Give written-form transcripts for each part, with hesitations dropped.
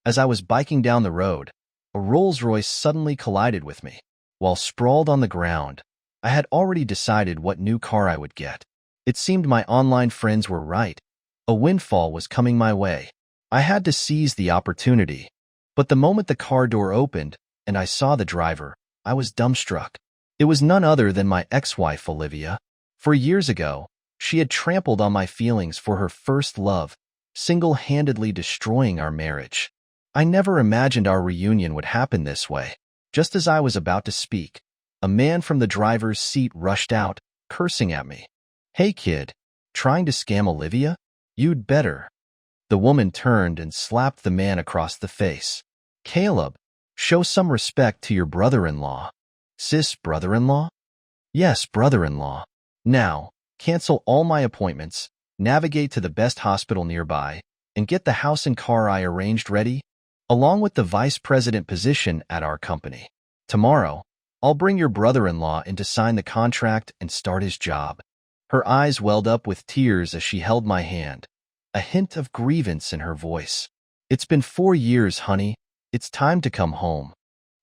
As I was biking down the road, a Rolls-Royce suddenly collided with me. While sprawled on the ground, I had already decided what new car I would get. It seemed my online friends were right. A windfall was coming my way. I had to seize the opportunity. But the moment the car door opened and I saw the driver, I was dumbstruck. It was none other than my ex-wife, Olivia. For years ago, she had trampled on my feelings for her first love, single-handedly destroying our marriage. I never imagined our reunion would happen this way. Just as I was about to speak, a man from the driver's seat rushed out, cursing at me. "Hey kid, trying to scam Olivia? You'd better." The woman turned and slapped the man across the face. "Caleb, show some respect to your brother-in-law." "Sis, brother-in-law?" "Yes, brother-in-law. Now, cancel all my appointments, navigate to the best hospital nearby, and get the house and car I arranged ready, along with the vice president position at our company. Tomorrow, I'll bring your brother-in-law in to sign the contract and start his job." Her eyes welled up with tears as she held my hand, a hint of grievance in her voice. "It's been 4 years, honey. It's time to come home."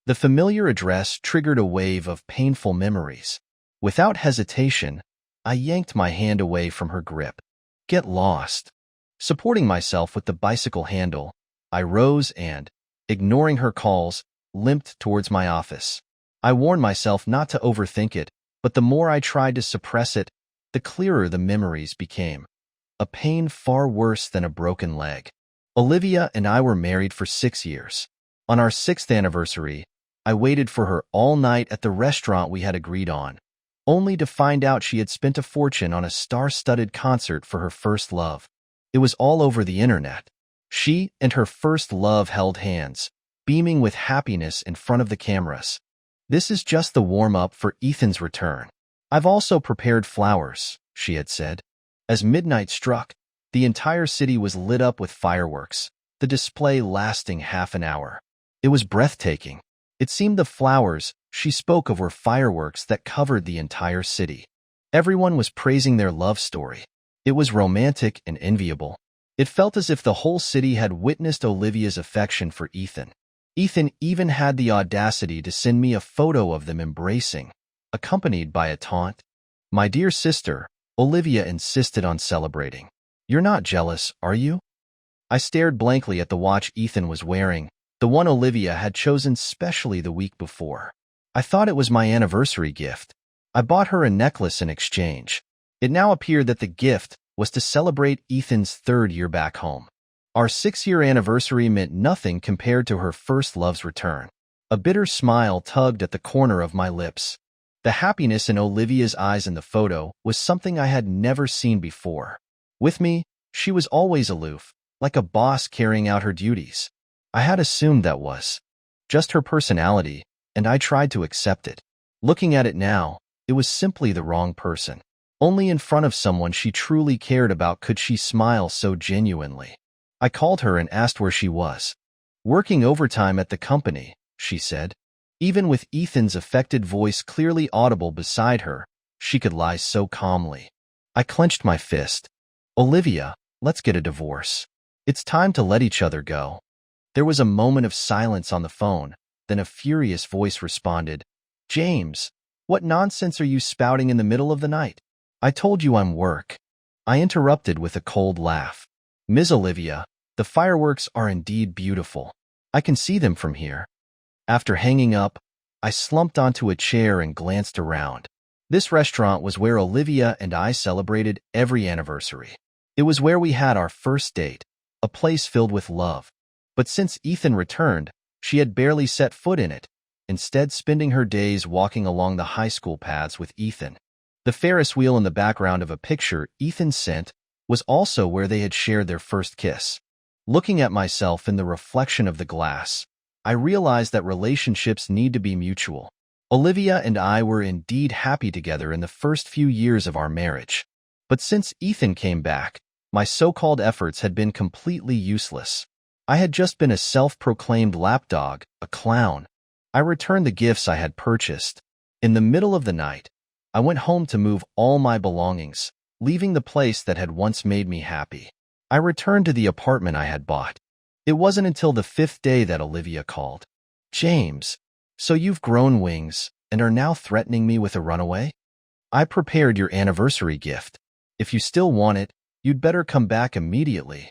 The familiar address triggered a wave of painful memories. Without hesitation, I yanked my hand away from her grip. "Get lost." Supporting myself with the bicycle handle, I rose and, ignoring her calls, limped towards my office. I warned myself not to overthink it, but the more I tried to suppress it, the clearer the memories became. A pain far worse than a broken leg. Olivia and I were married for 6 years. On our 6th anniversary, I waited for her all night at the restaurant we had agreed on, only to find out she had spent a fortune on a star-studded concert for her first love. It was all over the internet. She and her first love held hands, beaming with happiness in front of the cameras. "This is just the warm-up for Ethan's return. I've also prepared flowers," she had said. As midnight struck, the entire city was lit up with fireworks, the display lasting half an hour. It was breathtaking. It seemed the flowers she spoke of were fireworks that covered the entire city. Everyone was praising their love story. It was romantic and enviable. It felt as if the whole city had witnessed Olivia's affection for Ethan. Ethan even had the audacity to send me a photo of them embracing, accompanied by a taunt. "My dear sister," Olivia insisted on celebrating. "You're not jealous, are you?" I stared blankly at the watch Ethan was wearing, the one Olivia had chosen specially the week before. I thought it was my anniversary gift. I bought her a necklace in exchange. It now appeared that the gift was to celebrate Ethan's 3rd year back home. Our 6-year anniversary meant nothing compared to her first love's return. A bitter smile tugged at the corner of my lips. The happiness in Olivia's eyes in the photo was something I had never seen before. With me, she was always aloof, like a boss carrying out her duties. I had assumed that was just her personality, and I tried to accept it. Looking at it now, it was simply the wrong person. Only in front of someone she truly cared about could she smile so genuinely. I called her and asked where she was. "Working overtime at the company," she said. Even with Ethan's affected voice clearly audible beside her, she could lie so calmly. I clenched my fist. "Olivia, let's get a divorce. It's time to let each other go." There was a moment of silence on the phone, then a furious voice responded, "James, what nonsense are you spouting in the middle of the night? I told you I'm work." I interrupted with a cold laugh. "Ms. Olivia, the fireworks are indeed beautiful. I can see them from here." After hanging up, I slumped onto a chair and glanced around. This restaurant was where Olivia and I celebrated every anniversary. It was where we had our first date, a place filled with love. But since Ethan returned, she had barely set foot in it, instead spending her days walking along the high school paths with Ethan. The Ferris wheel in the background of a picture Ethan sent was also where they had shared their first kiss. Looking at myself in the reflection of the glass, I realized that relationships need to be mutual. Olivia and I were indeed happy together in the first few years of our marriage. But since Ethan came back, my so-called efforts had been completely useless. I had just been a self-proclaimed lapdog, a clown. I returned the gifts I had purchased. In the middle of the night, I went home to move all my belongings, leaving the place that had once made me happy. I returned to the apartment I had bought. It wasn't until the 5th day that Olivia called. James, so you've grown wings and are now threatening me with a runaway? I prepared your anniversary gift. If you still want it, you'd better come back immediately.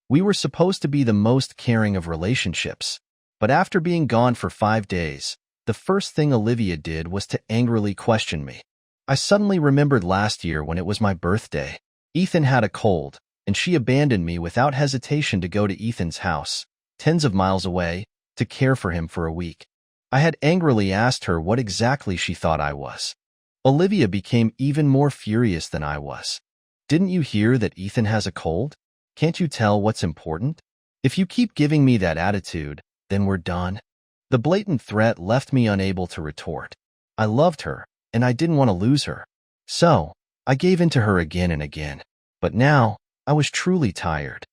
We were supposed to be the most caring of relationships, but after being gone for 5 days, the first thing Olivia did was to angrily question me. I suddenly remembered last year when it was my birthday. Ethan had a cold, and she abandoned me without hesitation to go to Ethan's house, tens of miles away, to care for him for a week. I had angrily asked her what exactly she thought I was. Olivia became even more furious than I was. Didn't you hear that Ethan has a cold? Can't you tell what's important? If you keep giving me that attitude, then we're done. The blatant threat left me unable to retort. I loved her, and I didn't want to lose her. So, I gave in to her again and again. But now, I was truly tired.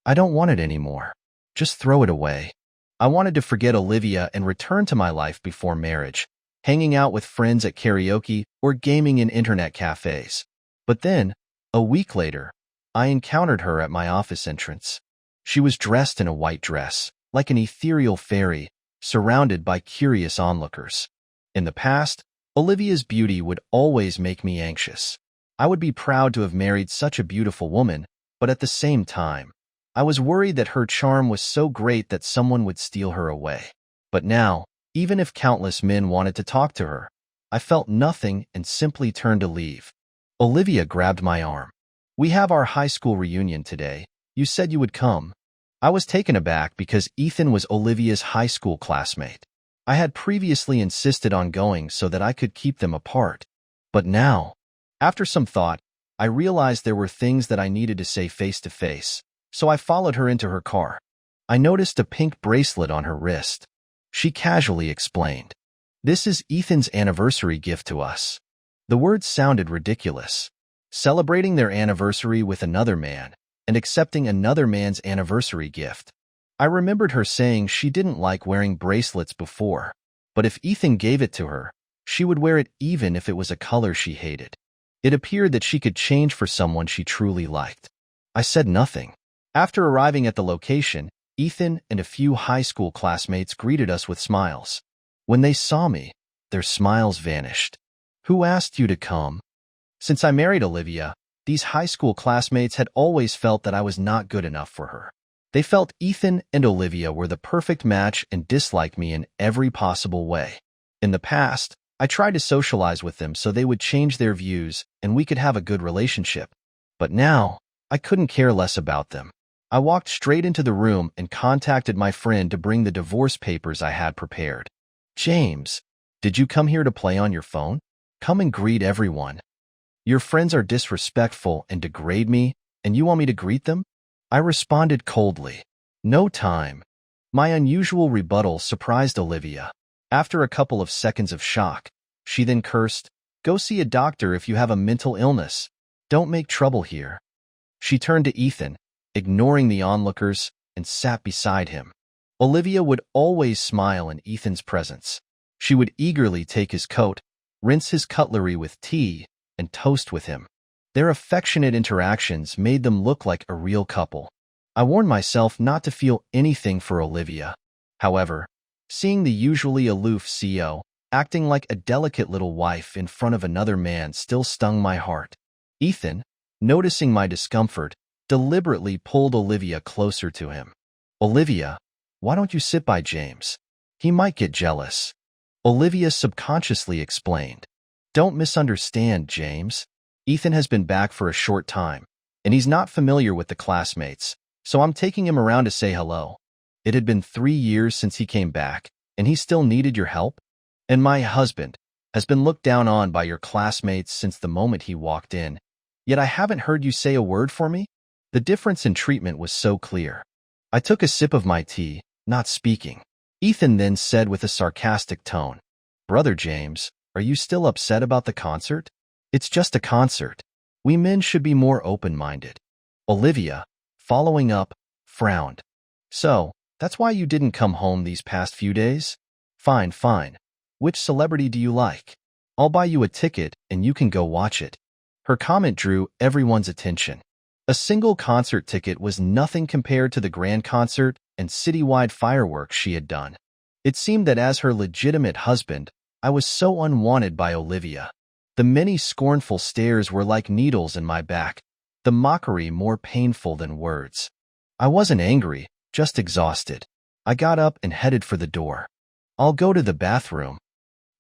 I don't want it anymore. Just throw it away. I wanted to forget Olivia and return to my life before marriage, hanging out with friends at karaoke or gaming in internet cafes. But then, a week later, I encountered her at my office entrance. She was dressed in a white dress, like an ethereal fairy, surrounded by curious onlookers. In the past, Olivia's beauty would always make me anxious. I would be proud to have married such a beautiful woman, but at the same time, I was worried that her charm was so great that someone would steal her away. But now, even if countless men wanted to talk to her, I felt nothing and simply turned to leave. Olivia grabbed my arm. We have our high school reunion today. You said you would come. I was taken aback because Ethan was Olivia's high school classmate. I had previously insisted on going so that I could keep them apart. But now, after some thought, I realized there were things that I needed to say face to face, so I followed her into her car. I noticed a pink bracelet on her wrist. She casually explained, "This is Ethan's anniversary gift to us." The words sounded ridiculous. Celebrating their anniversary with another man and accepting another man's anniversary gift. I remembered her saying she didn't like wearing bracelets before, but if Ethan gave it to her, she would wear it even if it was a color she hated. It appeared that she could change for someone she truly liked. I said nothing. After arriving at the location, Ethan and a few high school classmates greeted us with smiles. When they saw me, their smiles vanished. "Who asked you to come?" Since I married Olivia, these high school classmates had always felt that I was not good enough for her. They felt Ethan and Olivia were the perfect match and disliked me in every possible way. In the past, I tried to socialize with them so they would change their views and we could have a good relationship. But now, I couldn't care less about them. I walked straight into the room and contacted my friend to bring the divorce papers I had prepared. "James, did you come here to play on your phone? Come and greet everyone. Your friends are disrespectful and degrade me, and you want me to greet them?" I responded coldly. "No time." My unusual rebuttal surprised Olivia. After a couple of seconds of shock, she then cursed, "Go see a doctor if you have a mental illness. Don't make trouble here." She turned to Ethan, ignoring the onlookers, and sat beside him. Olivia would always smile in Ethan's presence. She would eagerly take his coat, rinse his cutlery with tea, and toast with him. Their affectionate interactions made them look like a real couple. I warned myself not to feel anything for Olivia. However, seeing the usually aloof CO acting like a delicate little wife in front of another man still stung my heart. Ethan, noticing my discomfort, deliberately pulled Olivia closer to him. "Olivia, why don't you sit by James? He might get jealous." Olivia subconsciously explained. "Don't misunderstand, James. Ethan has been back for a short time, and he's not familiar with the classmates, so I'm taking him around to say hello. It had been 3 years since he came back, and he still needed your help? And my husband has been looked down on by your classmates since the moment he walked in, yet I haven't heard you say a word for me?" The difference in treatment was so clear. I took a sip of my tea, not speaking. Ethan then said with a sarcastic tone, "Brother James, are you still upset about the concert? It's just a concert. We men should be more open-minded." Olivia, following up, frowned. "So, that's why you didn't come home these past few days? Fine, fine. Which celebrity do you like? I'll buy you a ticket and you can go watch it." Her comment drew everyone's attention. A single concert ticket was nothing compared to the grand concert and citywide fireworks she had done. It seemed that as her legitimate husband, I was so unwanted by Olivia. The many scornful stares were like needles in my back, the mockery more painful than words. I wasn't angry, just exhausted. I got up and headed for the door. "I'll go to the bathroom."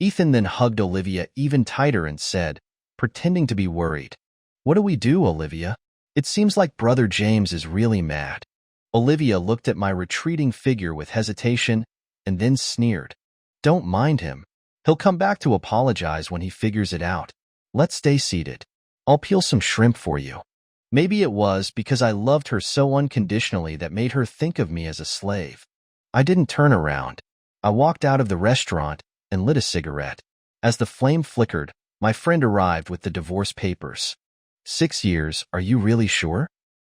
Ethan then hugged Olivia even tighter and said, pretending to be worried, "What do we do, Olivia? It seems like Brother James is really mad." Olivia looked at my retreating figure with hesitation and then sneered. "Don't mind him. He'll come back to apologize when he figures it out. Let's stay seated. I'll peel some shrimp for you." Maybe it was because I loved her so unconditionally that made her think of me as a slave. I didn't turn around. I walked out of the restaurant and lit a cigarette. As the flame flickered, my friend arrived with the divorce papers. 6 years, are you really sure?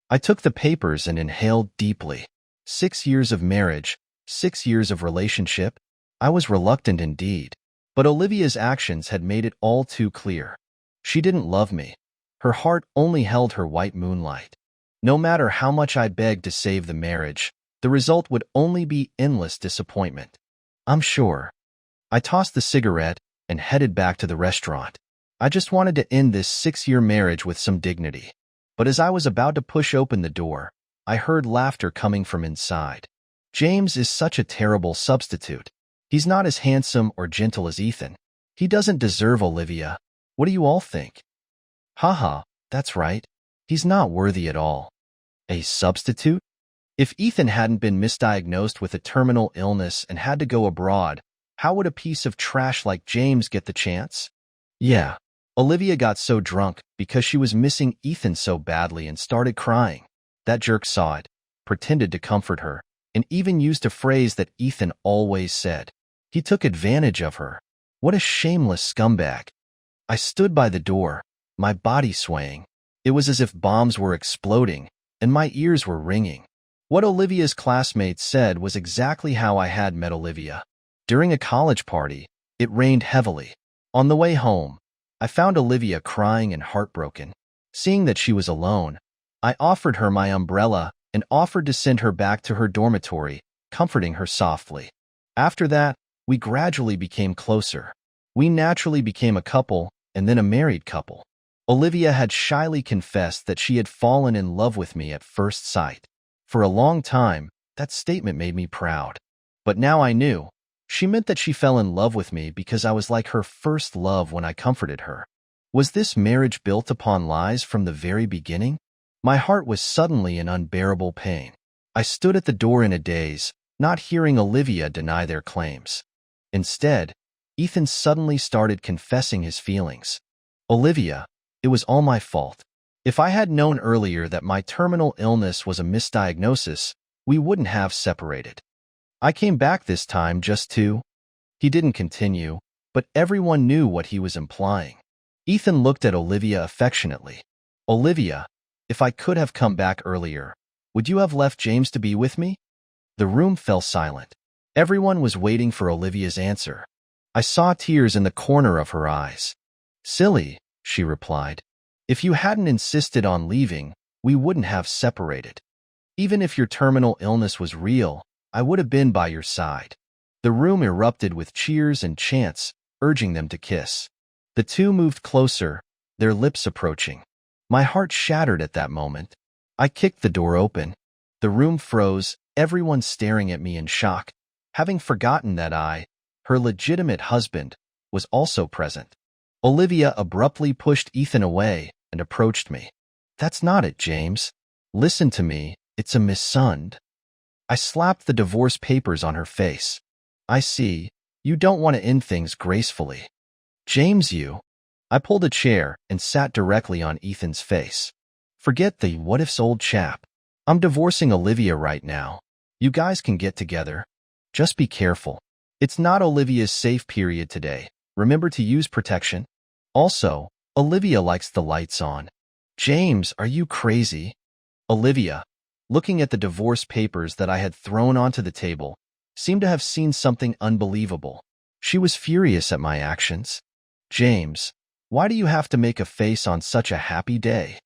I took the papers and inhaled deeply. 6 years of marriage, 6 years of relationship. I was reluctant indeed. But Olivia's actions had made it all too clear. She didn't love me. Her heart only held her white moonlight. No matter how much I begged to save the marriage, the result would only be endless disappointment. I'm sure. I tossed the cigarette and headed back to the restaurant. I just wanted to end this 6-year marriage with some dignity. But as I was about to push open the door, I heard laughter coming from inside. James is such a terrible substitute. He's not as handsome or gentle as Ethan. He doesn't deserve Olivia. What do you all think? Haha, that's right. He's not worthy at all. A substitute? If Ethan hadn't been misdiagnosed with a terminal illness and had to go abroad, how would a piece of trash like James get the chance? Yeah, Olivia got so drunk because she was missing Ethan so badly and started crying. That jerk saw it, pretended to comfort her, and even used a phrase that Ethan always said. He took advantage of her. What a shameless scumbag. I stood by the door, my body swaying. It was as if bombs were exploding, and my ears were ringing. What Olivia's classmates said was exactly how I had met Olivia. During a college party, it rained heavily. On the way home, I found Olivia crying and heartbroken. Seeing that she was alone, I offered her my umbrella and offered to send her back to her dormitory, comforting her softly. After that, we gradually became closer. We naturally became a couple and then a married couple. Olivia had shyly confessed that she had fallen in love with me at first sight. For a long time, that statement made me proud. But now I knew. She meant that she fell in love with me because I was like her first love when I comforted her. Was this marriage built upon lies from the very beginning? My heart was suddenly in unbearable pain. I stood at the door in a daze, not hearing Olivia deny their claims. Instead, Ethan suddenly started confessing his feelings. Olivia, it was all my fault. If I had known earlier that my terminal illness was a misdiagnosis, we wouldn't have separated. I came back this time just to... He didn't continue, but everyone knew what he was implying. Ethan looked at Olivia affectionately. Olivia, if I could have come back earlier, would you have left James to be with me? The room fell silent. Everyone was waiting for Olivia's answer. I saw tears in the corner of her eyes. Silly, she replied. If you hadn't insisted on leaving, we wouldn't have separated. Even if your terminal illness was real, I would have been by your side. The room erupted with cheers and chants, urging them to kiss. The two moved closer, their lips approaching. My heart shattered at that moment. I kicked the door open. The room froze, everyone staring at me in shock, having forgotten that I, her legitimate husband, was also present. Olivia abruptly pushed Ethan away and approached me. That's not it, James. Listen to me, it's a missund. I slapped the divorce papers on her face. I see, you don't want to end things gracefully. James, you. I pulled a chair and sat directly on Ethan's face. Forget the what-ifs, old chap. I'm divorcing Olivia right now. You guys can get together. Just be careful. It's not Olivia's safe period today. Remember to use protection. Also, Olivia likes the lights on. James, are you crazy? Olivia, looking at the divorce papers that I had thrown onto the table, seemed to have seen something unbelievable. She was furious at my actions. James, why do you have to make a face on such a happy day?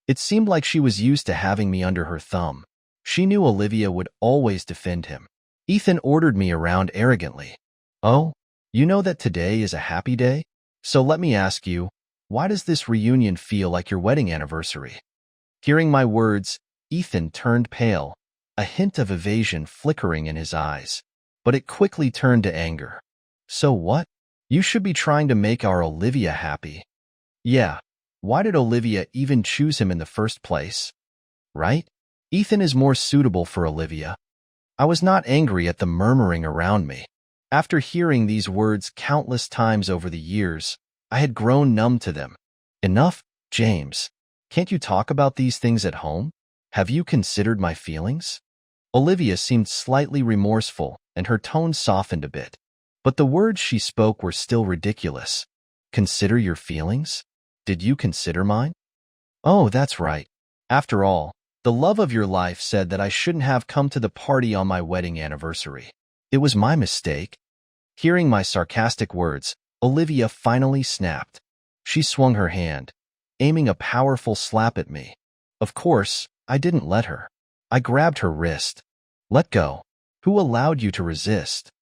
It seemed like she was used to having me under her thumb. She knew Olivia would always defend him. Ethan ordered me around arrogantly. Oh, you know that today is a happy day? So let me ask you, why does this reunion feel like your wedding anniversary? Hearing my words, Ethan turned pale, a hint of evasion flickering in his eyes. But it quickly turned to anger. So what? You should be trying to make our Olivia happy. Yeah, why did Olivia even choose him in the first place? Right? Ethan is more suitable for Olivia. I was not angry at the murmuring around me. After hearing these words countless times over the years, I had grown numb to them. Enough, James. Can't you talk about these things at home? Have you considered my feelings? Olivia seemed slightly remorseful, and her tone softened a bit. But the words she spoke were still ridiculous. Consider your feelings? Did you consider mine? Oh, that's right. After all, the love of your life said that I shouldn't have come to the party on my wedding anniversary. It was my mistake. Hearing my sarcastic words, Olivia finally snapped. She swung her hand, aiming a powerful slap at me. Of course, I didn't let her. I grabbed her wrist. Let go. Who allowed you to resist?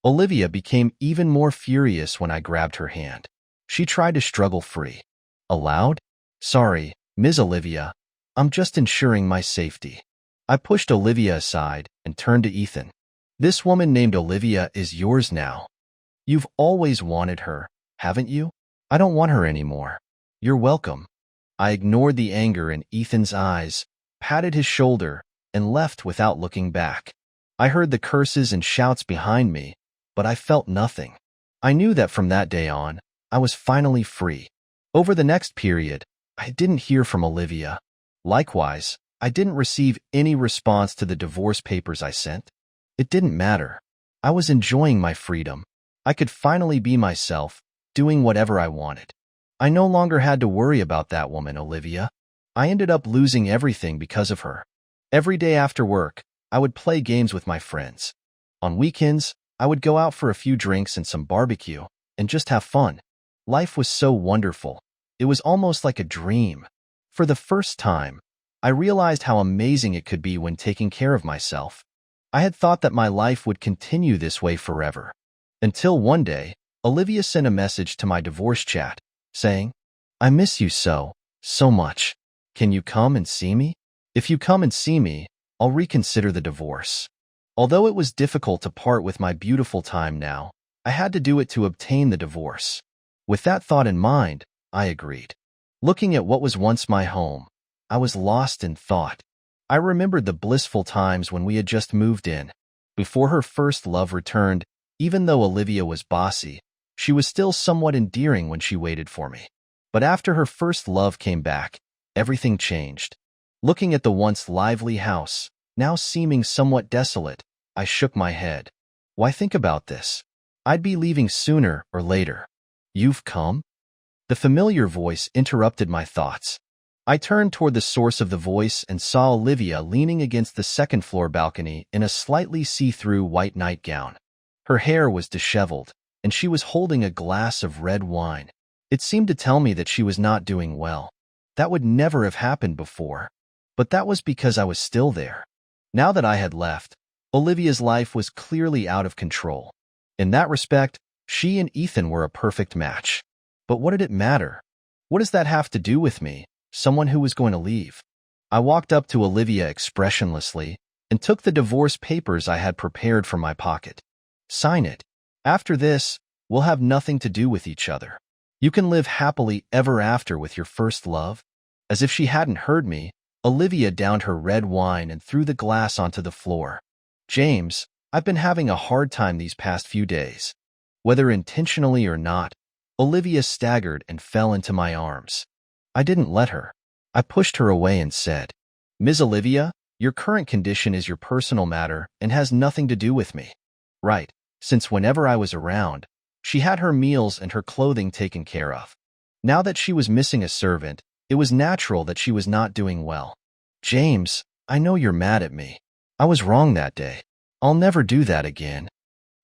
Olivia became even more furious when I grabbed her hand. She tried to struggle free. Allowed? Sorry, Ms. Olivia. I'm just ensuring my safety. I pushed Olivia aside and turned to Ethan. This woman named Olivia is yours now. You've always wanted her, haven't you? I don't want her anymore. You're welcome. I ignored the anger in Ethan's eyes, patted his shoulder, and left without looking back. I heard the curses and shouts behind me, but I felt nothing. I knew that from that day on, I was finally free. Over the next period, I didn't hear from Olivia. Likewise, I didn't receive any response to the divorce papers I sent. It didn't matter. I was enjoying my freedom. I could finally be myself, doing whatever I wanted. I no longer had to worry about that woman, Olivia. I ended up losing everything because of her. Every day after work, I would play games with my friends. On weekends, I would go out for a few drinks and some barbecue, and just have fun. Life was so wonderful. It was almost like a dream. For the first time, I realized how amazing it could be when taking care of myself. I had thought that my life would continue this way forever. Until one day, Olivia sent a message to my divorce chat, saying, I miss you so much. Can you come and see me? If you come and see me, I'll reconsider the divorce. Although it was difficult to part with my beautiful time now, I had to do it to obtain the divorce. With that thought in mind, I agreed. Looking at what was once my home, I was lost in thought. I remembered the blissful times when we had just moved in. Before her first love returned, even though Olivia was bossy, she was still somewhat endearing when she waited for me. But after her first love came back, everything changed. Looking at the once lively house, now seeming somewhat desolate, I shook my head. Why think about this? I'd be leaving sooner or later. You've come? The familiar voice interrupted my thoughts. I turned toward the source of the voice and saw Olivia leaning against the second-floor balcony in a slightly see-through white nightgown. Her hair was disheveled, and she was holding a glass of red wine. It seemed to tell me that she was not doing well. That would never have happened before. But that was because I was still there. Now that I had left, Olivia's life was clearly out of control. In that respect, she and Ethan were a perfect match. But what did it matter? What does that have to do with me, someone who was going to leave? I walked up to Olivia expressionlessly and took the divorce papers I had prepared from my pocket. Sign it. After this, we'll have nothing to do with each other. You can live happily ever after with your first love. As if she hadn't heard me, Olivia downed her red wine and threw the glass onto the floor. James, I've been having a hard time these past few days. Whether intentionally or not, Olivia staggered and fell into my arms. I didn't let her. I pushed her away and said, Ms. Olivia, your current condition is your personal matter and has nothing to do with me. Right, since whenever I was around, she had her meals and her clothing taken care of. Now that she was missing a servant, it was natural that she was not doing well. James, I know you're mad at me. I was wrong that day. I'll never do that again.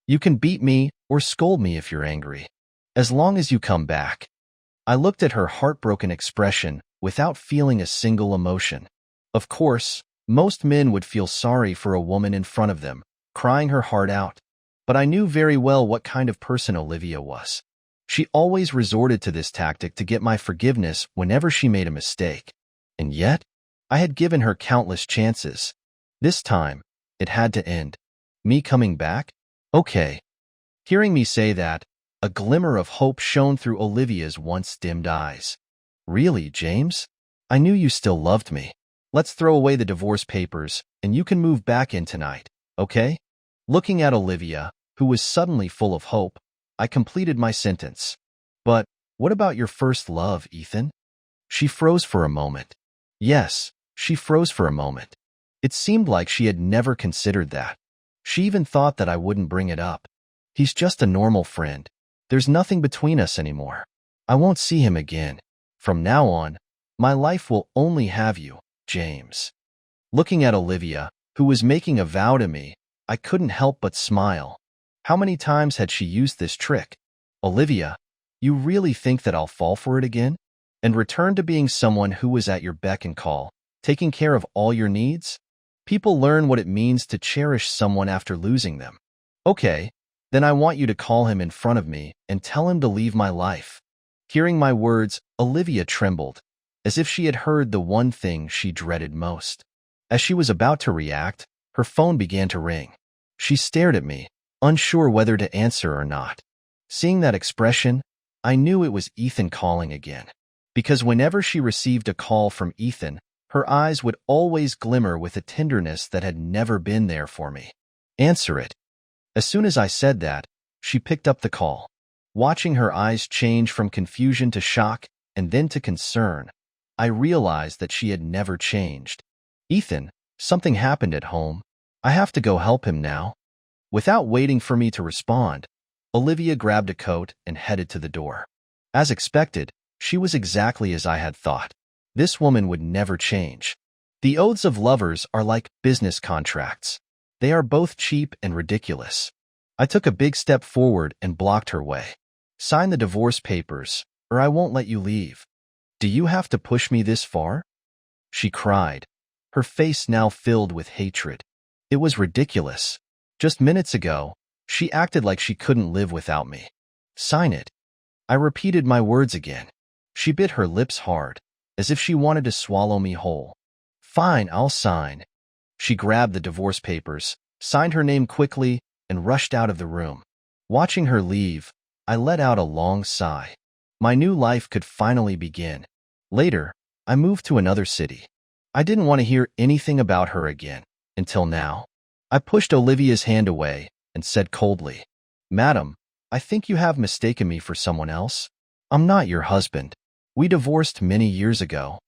You can beat me or scold me if you're angry, as long as you come back. I looked at her heartbroken expression without feeling a single emotion. Of course, Most men would feel sorry for a woman in front of them, crying her heart out. But I knew very well what kind of person Olivia was. She always resorted to this tactic to get my forgiveness whenever she made a mistake. And yet, I had given her countless chances. This time, it had to end. Me coming back? Okay. Hearing me say that, a glimmer of hope shone through Olivia's once dimmed eyes. Really, James? I knew you still loved me. Let's throw away the divorce papers, and you can move back in tonight, okay? Looking at Olivia, who was suddenly full of hope, I completed my sentence. But what about your first love, Ethan? She froze for a moment. Yes, she froze for a moment. It seemed like she had never considered that. She even thought that I wouldn't bring it up. He's just a normal friend. There's nothing between us anymore. I won't see him again. From now on, my life will only have you, James. Looking at Olivia, who was making a vow to me, I couldn't help but smile. How many times had she used this trick? Olivia, you really think that I'll fall for it again? And return to being someone who was at your beck and call, taking care of all your needs? People learn what it means to cherish someone after losing them. Okay, then I want you to call him in front of me and tell him to leave my life. Hearing my words, Olivia trembled, as if she had heard the one thing she dreaded most. As she was about to react, her phone began to ring. She stared at me, unsure whether to answer or not. Seeing that expression, I knew it was Ethan calling again. Because whenever she received a call from Ethan, her eyes would always glimmer with a tenderness that had never been there for me. Answer it. As soon as I said that, she picked up the call. Watching her eyes change from confusion to shock and then to concern, I realized that she had never changed. Ethan, something happened at home. I have to go help him now. Without waiting for me to respond, Olivia grabbed a coat and headed to the door. As expected, she was exactly as I had thought. This woman would never change. The oaths of lovers are like business contracts. They are both cheap and ridiculous. I took a big step forward and blocked her way. Sign the divorce papers, or I won't let you leave. Do you have to push me this far? She cried, her face now filled with hatred. It was ridiculous. Just minutes ago, she acted like she couldn't live without me. Sign it. I repeated my words again. She bit her lips hard, as if she wanted to swallow me whole. Fine, I'll sign. She grabbed the divorce papers, signed her name quickly, and rushed out of the room. Watching her leave, I let out a long sigh. My new life could finally begin. Later, I moved to another city. I didn't want to hear anything about her again, until now. I pushed Olivia's hand away and said coldly, Madam, I think you have mistaken me for someone else. I'm not your husband. We divorced many years ago.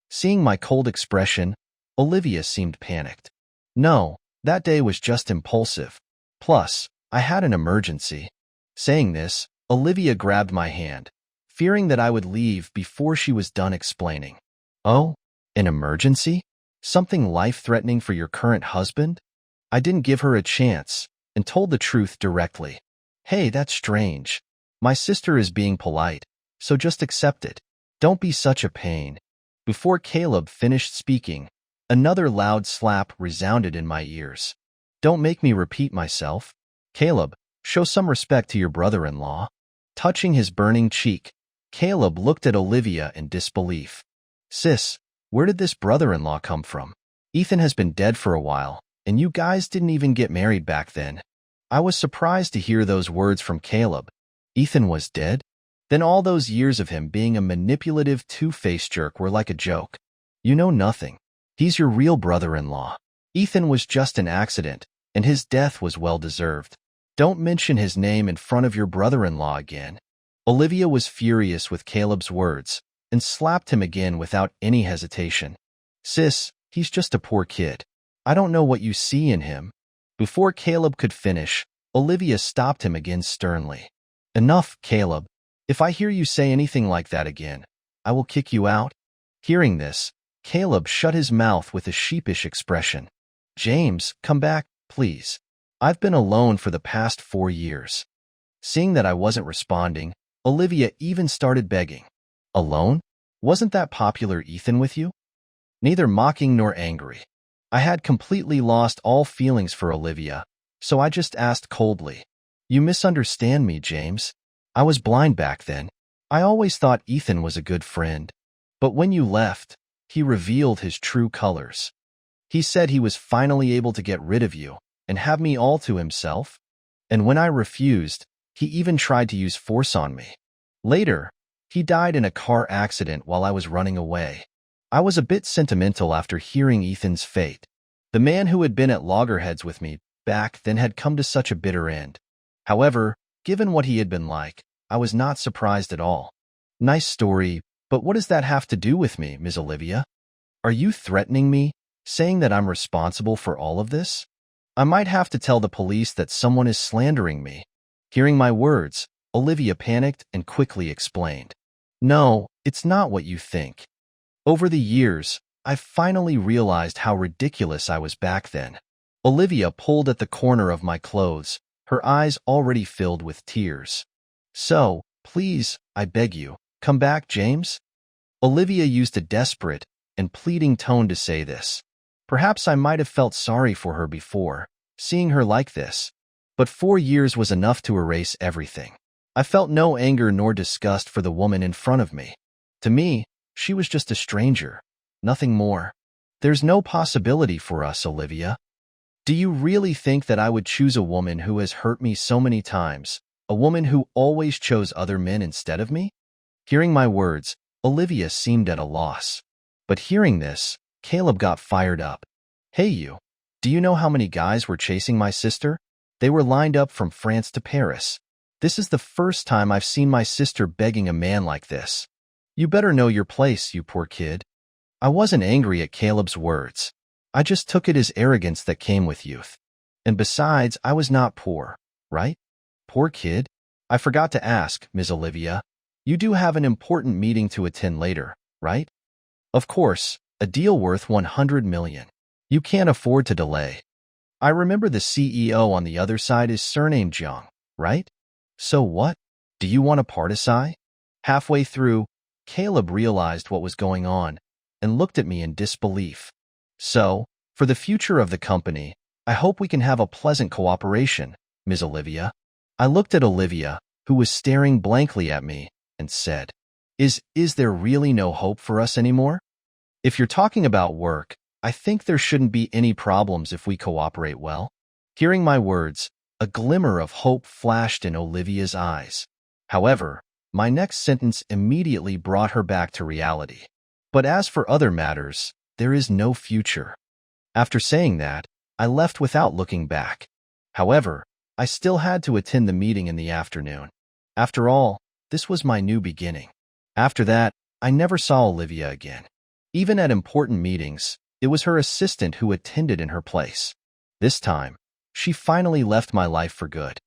Seeing my cold expression, Olivia seemed panicked. No, that day was just impulsive. Plus, I had an emergency. Saying this, Olivia grabbed my hand, fearing that I would leave before she was done explaining. Oh, an emergency? Something life-threatening for your current husband? I didn't give her a chance and told the truth directly. Hey, that's strange. My sister is being polite, so just accept it. Don't be such a pain. Before Caleb finished speaking, another loud slap resounded in my ears. Don't make me repeat myself. Caleb, show some respect to your brother-in-law. Touching his burning cheek, Caleb looked at Olivia in disbelief. Sis, where did this brother-in-law come from? Ethan has been dead for a while, and you guys didn't even get married back then. I was surprised to hear those words from Caleb. Ethan was dead? Then all those years of him being a manipulative two-faced jerk were like a joke. You know nothing. He's your real brother-in-law. Ethan was just an accident, and his death was well-deserved. Don't mention his name in front of your brother-in-law again. Olivia was furious with Caleb's words and slapped him again without any hesitation. Sis, he's just a poor kid. I don't know what you see in him. Before Caleb could finish, Olivia stopped him again sternly. Enough, Caleb. If I hear you say anything like that again, I will kick you out. Hearing this, Caleb shut his mouth with a sheepish expression. James, come back, please. I've been alone for the past 4 years. Seeing that I wasn't responding, Olivia even started begging. Alone? Wasn't that popular Ethan with you? Neither mocking nor angry. I had completely lost all feelings for Olivia, so I just asked coldly, "You misunderstand me, James. I was blind back then. I always thought Ethan was a good friend. But when you left, he revealed his true colors. He said he was finally able to get rid of you and have me all to himself. And when I refused, he even tried to use force on me. Later, he died in a car accident while I was running away. I was a bit sentimental after hearing Ethan's fate. The man who had been at loggerheads with me back then had come to such a bitter end. However, given what he had been like, I was not surprised at all. Nice story, but what does that have to do with me, Ms. Olivia? Are you threatening me, saying that I'm responsible for all of this? I might have to tell the police that someone is slandering me." Hearing my words, Olivia panicked and quickly explained, "No, it's not what you think. Over the years, I've finally realized how ridiculous I was back then." Olivia pulled at the corner of my clothes, her eyes already filled with tears. "So, please, I beg you, come back, James." Olivia used a desperate and pleading tone to say this. Perhaps I might have felt sorry for her before, seeing her like this, but 4 years was enough to erase everything. I felt no anger nor disgust for the woman in front of me. To me, she was just a stranger, nothing more. "There's no possibility for us, Olivia. Do you really think that I would choose a woman who has hurt me so many times, a woman who always chose other men instead of me?" Hearing my words, Olivia seemed at a loss. But hearing this, Caleb got fired up. "Hey you, do you know how many guys were chasing my sister? They were lined up from France to Paris. This is the first time I've seen my sister begging a man like this. You better know your place, you poor kid." I wasn't angry at Caleb's words. I just took it as arrogance that came with youth. And besides, I was not poor, right? Poor kid? I forgot to ask, Ms. Olivia. You do have an important meeting to attend later, right? Of course, a deal worth 100 million. You can't afford to delay. I remember the CEO on the other side is surnamed Jiang, right? So what? Do you want to participate? Halfway through, Caleb realized what was going on and looked at me in disbelief. "So, for the future of the company, I hope we can have a pleasant cooperation, Ms. Olivia." I looked at Olivia, who was staring blankly at me, and said, Is there really no hope for us anymore? If you're talking about work, I think there shouldn't be any problems if we cooperate well." Hearing my words, a glimmer of hope flashed in Olivia's eyes. However, my next sentence immediately brought her back to reality. "But as for other matters, there is no future." After saying that, I left without looking back. However, I still had to attend the meeting in the afternoon. After all, this was my new beginning. After that, I never saw Olivia again. Even at important meetings, it was her assistant who attended in her place. This time, she finally left my life for good.